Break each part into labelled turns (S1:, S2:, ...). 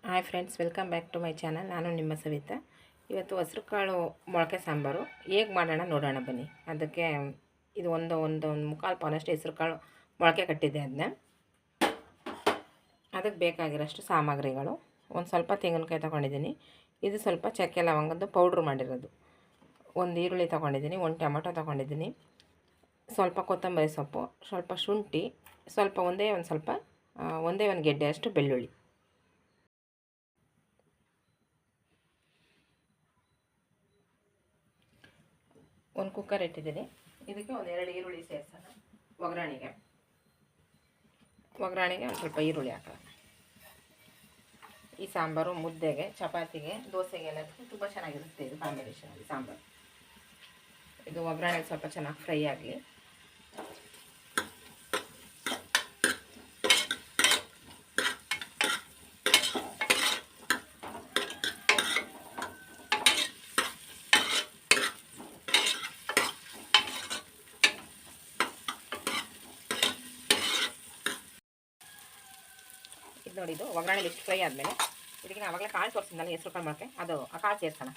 S1: Hi friends, welcome back to my channel. ನಾನು ನಿಮ್ಮ ಸವಿತಾ. ಇವತ್ತು ಹೆಸರುಕಾಳು ಮೊಳಕೆ ಸಾಂಬಾರು ಹೇಗೆ ಮಾಡೋಣ ನೋಡೋಣ ಬನ್ನಿ. ಅದಕ್ಕೆ ಇದು ಒಂದು ಮುಕ್ಕಾಲು ಪಾನಷ್ಟು ಹೆಸರುಕಾಳು ಮೊಳಕೆ ಕಟ್ಟಿದೆ. ಅದಕ್ಕೆ ಬೇಕಾಗಿರೋಷ್ಟು ಸಾಮಗ್ರಿಗಳು: ಒಂದು ಸ್ವಲ್ಪ ತೆಂಗಿನಕಾಯಿ ತೊಗೊಂಡಿದ್ದೀನಿ, ಇದು ಸ್ವಲ್ಪ ಚಕ್ಕೆ ಲವಂಗದ್ದು ಪೌಡ್ರ್ ಮಾಡಿರೋದು, ಒಂದು ಈರುಳ್ಳಿ ತೊಗೊಂಡಿದ್ದೀನಿ, ಒಂದು ಟೊಮೆಟೊ ತೊಗೊಂಡಿದ್ದೀನಿ, ಸ್ವಲ್ಪ ಕೊತ್ತಂಬರಿ ಸೊಪ್ಪು, ಸ್ವಲ್ಪ ಶುಂಠಿ, ಸ್ವಲ್ಪ ಒಂದೇ ಒಂದು ಗೆಡ್ಡೆ ಅಷ್ಟು ಬೆಳ್ಳುಳ್ಳಿ. ಒಂದು ಕುಕ್ಕರ್ ಇಟ್ಟಿದ್ದೀನಿ. ಇದಕ್ಕೆ ಒಂದು 2 ಈರುಳ್ಳಿ ಸೇರಿಸೋಣ. ಒಗ್ಗರಣೆಗೆ ಒಂದು ಸ್ವಲ್ಪ ಈರುಳ್ಳಿ ಹಾಕೋಣ. ಈ ಸಾಂಬಾರು ಮುದ್ದೆಗೆ, ಚಪಾತಿಗೆ, ದೋಸೆಗೆ ಎಲ್ಲದಕ್ಕೂ ತುಂಬ ಚೆನ್ನಾಗಿರುತ್ತೆ. ಇದು ಕಾಂಬಿನೇಷನ್ ಸಾಂಬಾರು. ಇದು ಒಗ್ಗರಣೆ ಸ್ವಲ್ಪ ಚೆನ್ನಾಗಿ ಫ್ರೈ ಆಗಲಿ. ಇದು ನೋಡಿ, ಇದು ಒಗ್ಗರಣೆ ಇಷ್ಟು ಫ್ರೈ ಆದಮೇಲೆ ಇದಕ್ಕೆ ನಾವು ಆವಾಗಲೇ ಕಾಳು ತೋರಿಸಿದ್ನಲ್ಲ ಹೆಸರುಕಾಳು ಮೊಳಕೆ, ಅದು ಆ ಕಾಳು ಸೇರಿಸೋಣ.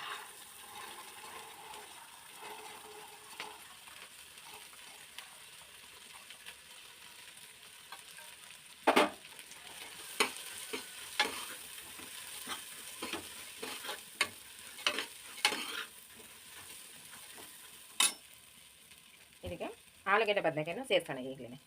S1: ಇದಕ್ಕೆ ಆಲೂಗೆಡ್ಡೆ ಬದನೆಕಾಯನ್ನು ಸೇರಿಸೋಣ ಈಗಲೇ.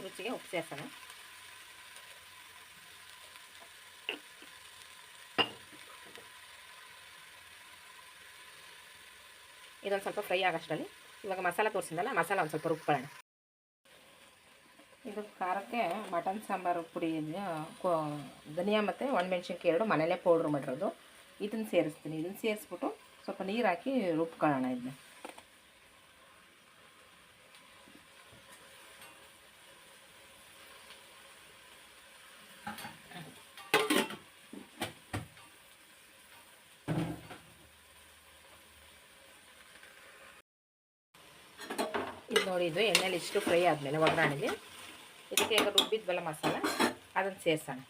S1: ರುಚಿಗೆ ಉಪ್ಪು ಸೇರಿಸೋಣ. ಇದೊಂದು ಸ್ವಲ್ಪ ಫ್ರೈ ಆಗೋಷ್ಟರಲ್ಲಿ ಇವಾಗ ಮಸಾಲ ತೋರಿಸಿದ್ನಲ್ಲ, ಮಸಾಲ ಒಂದು ಸ್ವಲ್ಪ ರುಬ್ಕೊಳ್ಳೋಣ. ಇದು ಖಾರಕ್ಕೆ ಮಟನ್ ಸಾಂಬಾರು ಪುಡಿ, ಧನಿಯಾ ಮತ್ತು ಒಣಮೆಣ್ಸಿನ್ಕಾಯಿ 2 ಮನೇಲೇ ಪೌಡ್ರ್ ಮಾಡಿರೋದು, ಇದನ್ನು ಸೇರಿಸ್ತೀನಿ. ಇದನ್ನು ಸೇರಿಸ್ಬಿಟ್ಟು ಸ್ವಲ್ಪ ನೀರು ಹಾಕಿ ರುಬ್ಕೊಳ್ಳೋಣ. ಇದನ್ನ ಇದು ನೋಡಿ, ಇದು ಎಣ್ಣೆಲಿ ಇಷ್ಟು ಫ್ರೈ ಆದಮೇಲೆ ಒಗ್ಗರಣೆಲಿ ಇದಕ್ಕೆ ಈಗ ರುಬ್ಬಿದ್ವಲ್ಲ ಮಸಾಲ, ಅದನ್ನು ಸೇರಿಸೋಣ.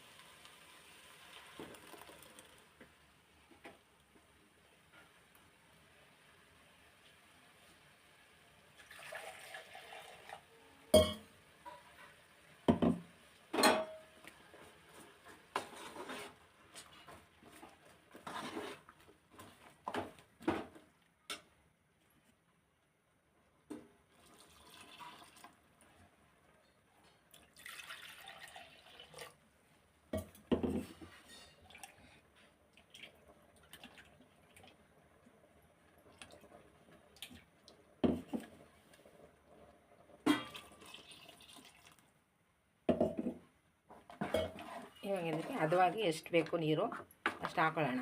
S1: ಇವಾಗ ಇದಕ್ಕೆ ಹದವಾಗಿ ಎಷ್ಟು ಬೇಕು ನೀರು ಅಷ್ಟು ಹಾಕೊಳ್ಳೋಣ.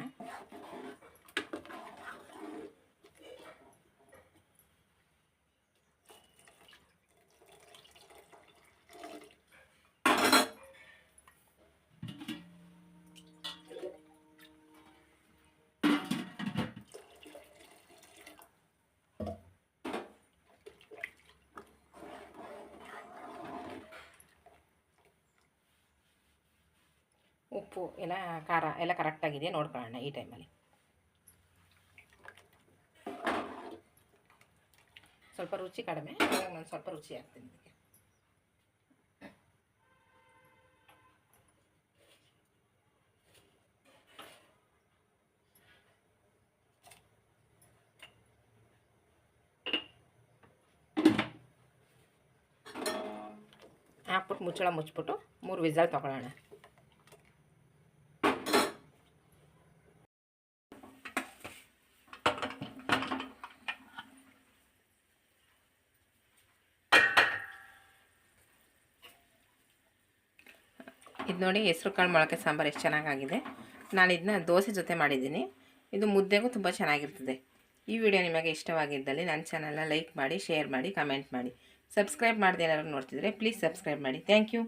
S1: ಉಪ್ಪು ಎಲ್ಲ ಖಾರ ಎಲ್ಲ ಕರೆಕ್ಟಾಗಿದೆಯಾ ನೋಡ್ಕೊಳ್ಳೋಣ ಈ ಟೈಮಲ್ಲಿ. ಸ್ವಲ್ಪ ರುಚಿ ಕಡಿಮೆ, ನಾನು ಸ್ವಲ್ಪ ರುಚಿ ಹಾಕ್ತೀನಿ ಇದಕ್ಕೆ. ಹಾಕ್ಬಿಟ್ಟು ಮುಚ್ಚಿಬಿಟ್ಟು 3 ವಿಸಲ್ ತೊಗೊಳ್ಳೋಣ. ಇದು ನೋಡಿ, ಹೆಸರು ಕಾಳು ಮೊಳಕೆ ಸಾಂಬಾರು ಎಷ್ಟು ಚೆನ್ನಾಗಾಗಿದೆ. ನಾನು ಇದನ್ನ ದೋಸೆ ಜೊತೆ ಮಾಡಿದ್ದೀನಿ. ಇದು ಮುದ್ದೆಗೂ ತುಂಬ ಚೆನ್ನಾಗಿರ್ತದೆ. ಈ ವಿಡಿಯೋ ನಿಮಗೆ ಇಷ್ಟವಾಗಿದ್ದಲ್ಲಿ ನನ್ನ ಚಾನಲ್ನ ಲೈಕ್ ಮಾಡಿ, ಶೇರ್ ಮಾಡಿ, ಕಮೆಂಟ್ ಮಾಡಿ. ಸಬ್ಸ್ಕ್ರೈಬ್ ಮಾಡದೆ ಏನಾದ್ರು ನೋಡ್ತಿದ್ರೆ ಪ್ಲೀಸ್ ಸಬ್ಸ್ಕ್ರೈಬ್ ಮಾಡಿ. Thank you.